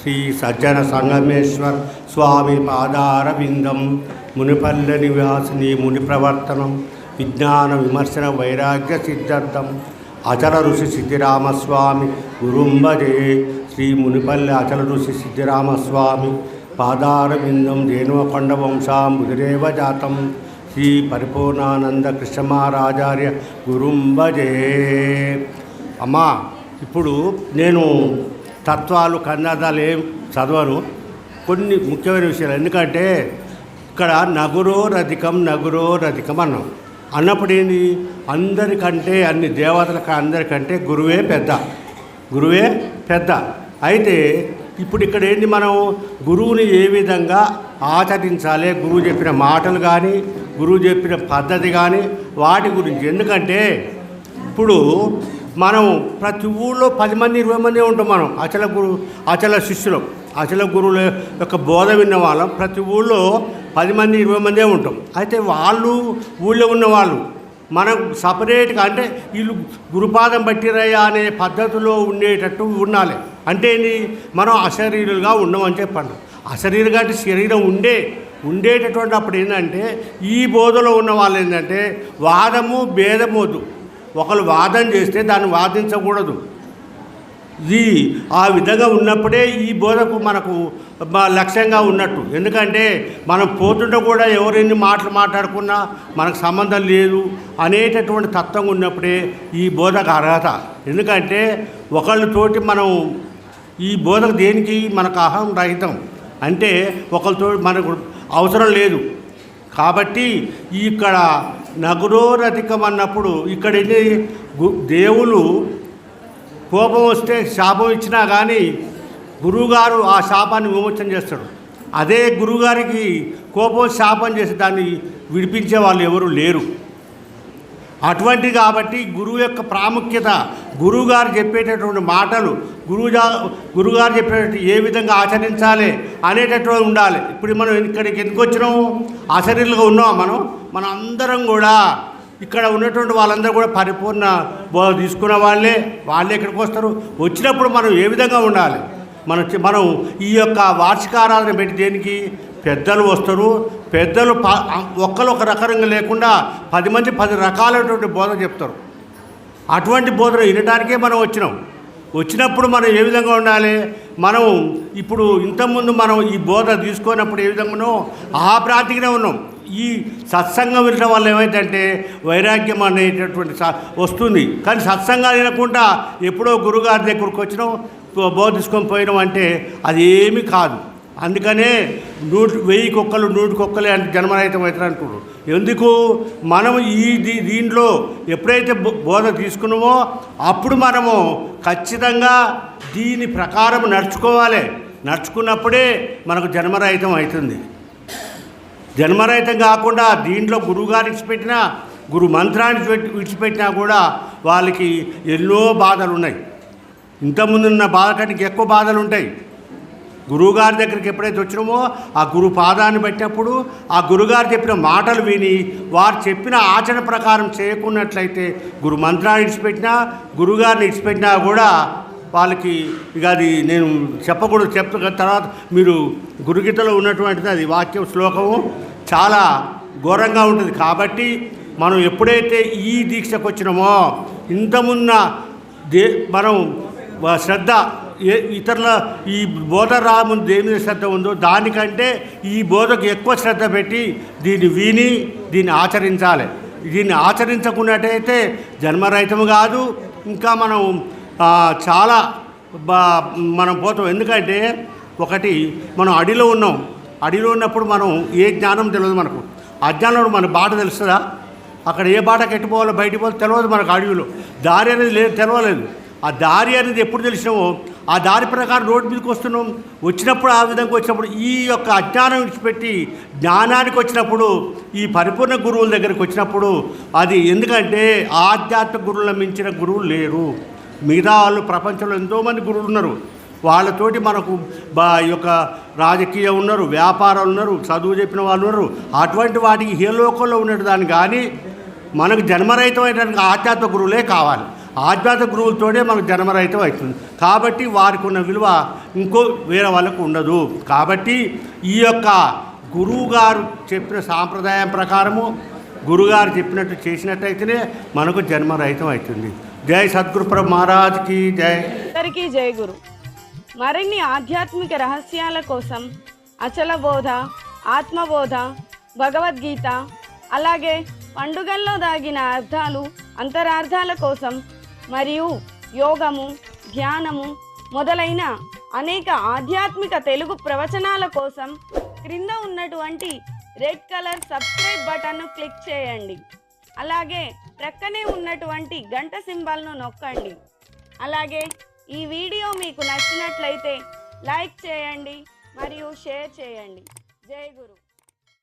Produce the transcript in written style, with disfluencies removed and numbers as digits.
శ్రీ సజ్జన సంగమేశ్వర్ స్వామి పాదారవిందం మునిపల్లె నివాసిని ముని ప్రవర్తనం విజ్ఞాన విమర్శన వైరాగ్య సిద్ధార్థం అచల ఋషి సిద్ధిరామస్వామి గురుంభజే శ్రీ మునిపల్లె అచల ఋషి సిద్ధిరామస్వామి పాదారవిందం ధేనువకొండ వంశాంబుధిరేవ జాతం శ్రీ పరిపూర్ణానంద కృష్ణమహారాచార్య గురుంభజే. అమ్మా, ఇప్పుడు నేను తత్వాలు కన్నదాలు ఏం చదవను, కొన్ని ముఖ్యమైన విషయాలు. ఎందుకంటే ఇక్కడ నగురోరధికం అన్నాం. అన్నప్పుడు ఏంది, అందరికంటే అన్ని దేవతలకు అందరికంటే గురువే పెద్ద. అయితే ఇప్పుడు ఇక్కడ ఏంటి, మనం గురువుని ఏ విధంగా ఆచరించాలి, గురువు చెప్పిన మాటలు కానీ గురువు చెప్పిన పద్ధతి కానీ వాటి గురించి. ఎందుకంటే ఇప్పుడు మనం ప్రతి ఊళ్ళో 10 మంది 20 మంది ఉంటాం. మనం అచల శిష్యులు, అచల గురువుల యొక్క బోధ విన్న వాళ్ళం ప్రతి ఊళ్ళో 10 మంది 20 మందే ఉంటాం. అయితే వాళ్ళు ఊళ్ళో ఉన్నవాళ్ళు మనం సపరేట్గా, అంటే వీళ్ళు గురుపాదం పట్టిరయ్యా అనే పద్ధతిలో ఉండేటట్టు ఉండాలి. అంటే ఏంటి, మనం అశరీరులుగా ఉండమని చెప్పండి. అశరీరుగా అంటే శరీరం ఉండేటటువంటి అప్పుడు ఏంటంటే ఈ బోధలో ఉన్న వాళ్ళు ఏంటంటే వాదము భేదము వద్దు. ఒకరు వాదన చేస్తే దాన్ని వాదించకూడదు. ఇది ఆ విధంగా ఉన్నప్పుడే ఈ బోధకు మనకు లక్ష్యంగా ఉన్నట్టు. ఎందుకంటే మనం పోతుంటే కూడా ఎవరెన్ని మాటలు మాట్లాడుకున్నా మనకు సంబంధం లేదు అనేటటువంటి తత్వం ఉన్నప్పుడే ఈ బోధకు అర్హత. ఎందుకంటే ఒకళ్ళతోటి మనం ఈ బోధకు దేనికి మనకు అహం రహితం, అంటే ఒకరితో మనకు అవసరం లేదు. కాబట్టి ఇక్కడ నగురోరధికం అన్నప్పుడు ఇక్కడ దేవులు కోపం వస్తే శాపం ఇచ్చినా కానీ గురువుగారు ఆ శాపాన్ని విమోచన చేస్తాడు. అదే గురువుగారికి కోపం శాపం చేసి దాన్ని విడిపించే వాళ్ళు ఎవరు లేరు. అటువంటి కాబట్టి గురువు యొక్క ప్రాముఖ్యత, గురువుగారు చెప్పేటటువంటి మాటలు, గురువుగారు చెప్పేటట్టు ఏ విధంగా ఆచరించాలి అనేటటువంటి ఉండాలి. ఇప్పుడు మనం ఇక్కడికి ఎందుకు వచ్చినాము, అశరీరులుగా ఉన్నాం. మనం అందరం కూడా ఇక్కడ ఉన్నటువంటి వాళ్ళందరూ కూడా పరిపూర్ణ బోధ తీసుకున్న వాళ్ళే ఇక్కడికి వస్తారు. వచ్చినప్పుడు మనం ఏ విధంగా ఉండాలి, మనం ఈ యొక్క వార్షికారాధన పెట్టి దేనికి, పెద్దలు వస్తారు. పెద్దలు ఒక్కరు ఒక రకంగా లేకుండా 10 మంది 10 రకాలైనటువంటి బోధ చెప్తారు. అటువంటి బోధన వినడానికే మనం వచ్చినప్పుడు మనం ఏ విధంగా ఉండాలి. మనం ఇప్పుడు ఇంతకుముందు మనం ఈ బోధ తీసుకున్నప్పుడు ఏ విధంగా ఉన్నాం, ఆ ప్రాంతికనే ఉన్నాం. ఈ సత్సంగం వినడం వల్ల ఏమైందంటే వైరాగ్యం అనేటటువంటి వస్తుంది. కానీ సత్సంగాలు వినకుండా ఎప్పుడో గురుగారి దగ్గరకు వచ్చినాం, బోధ తీసుకొని పోయినాం అంటే అది ఏమీ కాదు. అందుకనే 1000 కుక్కలు 100 కుక్కలే అంటే జన్మరహితం అవుతారు అంటున్నారు. ఎందుకు, మనం దీంట్లో ఎప్పుడైతే బోధ తీసుకున్నామో అప్పుడు మనము ఖచ్చితంగా దీని ప్రకారం నడుచుకోవాలి. నడుచుకున్నప్పుడే మనకు జన్మరహితం అవుతుంది. జన్మరహితం కాకుండా దీంట్లో గురువుగారు విడిచిపెట్టినా, గురు మంత్రాన్ని విడిచిపెట్టినా కూడా వాళ్ళకి ఎన్నో బాధలు ఉన్నాయి. ఇంతకుముందున్న బాధ కంటే ఎక్కువ బాధలు ఉంటాయి. గురువుగారి దగ్గరికి ఎప్పుడైతే వచ్చినామో ఆ గురు పాదాన్ని పెట్టినప్పుడు ఆ గురుగారు చెప్పిన మాటలు విని వారు చెప్పిన ఆచరణ ప్రకారం చేయకున్నట్లయితే గురు మంత్రాన్ని విడిచిపెట్టినా, గురుగారిని విడిచిపెట్టినా కూడా వాళ్ళకి ఇక అది నేను చెప్తున్న తర్వాత మీరు గురుగీతలో ఉన్నటువంటిది అది వాక్యం శ్లోకము చాలా ఘోరంగా ఉంటుంది. కాబట్టి మనం ఎప్పుడైతే ఈ దీక్షకు వచ్చినామో ఇంతమున్న మనం శ్రద్ధ ఇతరుల ఈ బోధ రాముందు దేని మీద శ్రద్ధ ఉందో దానికంటే ఈ బోధకు ఎక్కువ శ్రద్ధ పెట్టి దీన్ని విని దీన్ని ఆచరించాలి. దీన్ని ఆచరించకున్నట్టయితే జన్మరహితం కాదు, ఇంకా మనం చాలా మనం పోతాం. ఎందుకంటే ఒకటి, మనం అడవిలో ఉన్నాం. అడవిలో ఉన్నప్పుడు మనం ఏ జ్ఞానం తెలియదు మనకు. అజ్ఞానంలో మన బాట తెలుస్తుందా, అక్కడ ఏ బాటకు ఎట్టుపోవాలో బయటికి పోవాలో తెలియదు మనకు. అడవిలో దారి అనేది తెలియలేదు. ఆ దారి అనేది ఎప్పుడు తెలిసినామో ఆ దారి ప్రకారం రోడ్డు మీదకి వస్తున్నాం. వచ్చినప్పుడు ఆ విధంగా వచ్చినప్పుడు ఈ యొక్క అజ్ఞానం విడిచిపెట్టి జ్ఞానానికి వచ్చినప్పుడు ఈ పరిపూర్ణ గురువుల దగ్గరికి వచ్చినప్పుడు అది, ఎందుకంటే ఆధ్యాత్మిక గురువులను మించిన గురువులు లేరు. మిగతా వాళ్ళు ప్రపంచంలో ఎంతోమంది గురువులు ఉన్నారు. వాళ్ళతోటి మనకు ఈ యొక్క రాజకీయం ఉన్నారు, వ్యాపారాలు ఉన్నారు, చదువు చెప్పిన వాళ్ళు ఉన్నారు. అటువంటి వాటికి ఏ లోకంలో ఉన్నట్టు దాన్ని కానీ మనకు జన్మరహితమైనటువంటి ఆధ్యాత్మిక గురువులే కావాలి. ఆధ్యాత్మిక గురువులతోనే మనకు జన్మరహితం అవుతుంది. కాబట్టి వారికి ఉన్న విలువ ఇంకో వేరే వాళ్ళకు ఉండదు. కాబట్టి ఈ యొక్క గురువుగారు చెప్పిన సాంప్రదాయం ప్రకారము గురుగారు చెప్పినట్టు చేసినట్టయితేనే మనకు జన్మరహితం అవుతుంది. జై సద్గురు ప్రభు మహారాజ్కి జై. అందరికీ జై గురు. మరిన్ని ఆధ్యాత్మిక రహస్యాల కోసం అచల బోధ, ఆత్మబోధ, భగవద్గీత, అలాగే పండుగల్లో దాగిన అర్థాలు, అంతరార్థాల కోసం మరియు యోగము, ధ్యానము మొదలైన అనేక ఆధ్యాత్మిక తెలుగు ప్రవచనాల కోసం క్రింద ఉన్నటువంటి రెడ్ కలర్ సబ్స్క్రైబ్ బటన్ను క్లిక్ చేయండి. అలాగే ప్రక్కనే ఉన్నటువంటి గంట సింబల్ను నొక్కండి. అలాగే ఈ వీడియో మీకు నచ్చినట్లయితే లైక్ చేయండి మరియు షేర్ చేయండి. జై గురు.